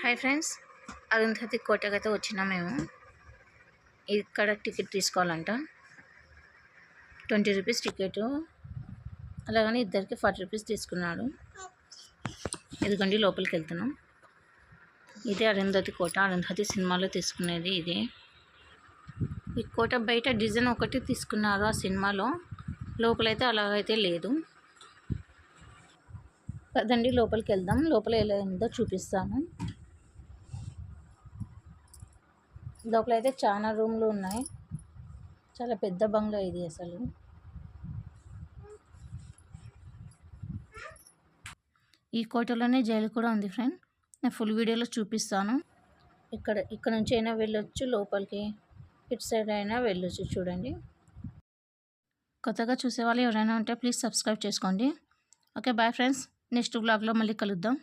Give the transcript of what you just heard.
Hi friends, Arundhati కోటకైతే వచ్చినాం మేము. ఇక్కడ టికెట్ తీసుకోవాలంట, 20 రూపీస్ టికెట్. అలాగని ఇద్దరికి 40 రూపీస్ తీసుకున్నాడు. ఇదిగోండి లోపలికి వెళ్తున్నాం. ఇదే అరుంధతి కోట. అరుంధతి సినిమాలో తీసుకునేది ఇదే. ఈ కోట బయట డిజైన్ ఒకటి తీసుకున్నారు ఆ సినిమాలో, లోపలైతే అలాగైతే లేదు. కదండి లోపలికి వెళ్దాం. లోపల ఎలా ఉందో చూపిస్తాను. లోపల అయితే చాలా రూమ్లు ఉన్నాయి. చాలా పెద్ద బంగ్లా ఇది అసలు. ఈ కోటలోనే జైలు కూడా ఉంది ఫ్రెండ్. నేను ఫుల్ వీడియోలో చూపిస్తాను. ఇక్కడ నుంచి అయినా వెళ్ళొచ్చు లోపలికి, ఇటు సైడ్ అయినా వెళ్ళొచ్చు. చూడండి. కొత్తగా చూసేవాళ్ళు ఎవరైనా ఉంటే ప్లీజ్ సబ్స్క్రైబ్ చేసుకోండి. ఓకే బాయ్ ఫ్రెండ్స్, నెక్స్ట్ వ్లాగ్లో మళ్ళీ కలుద్దాం.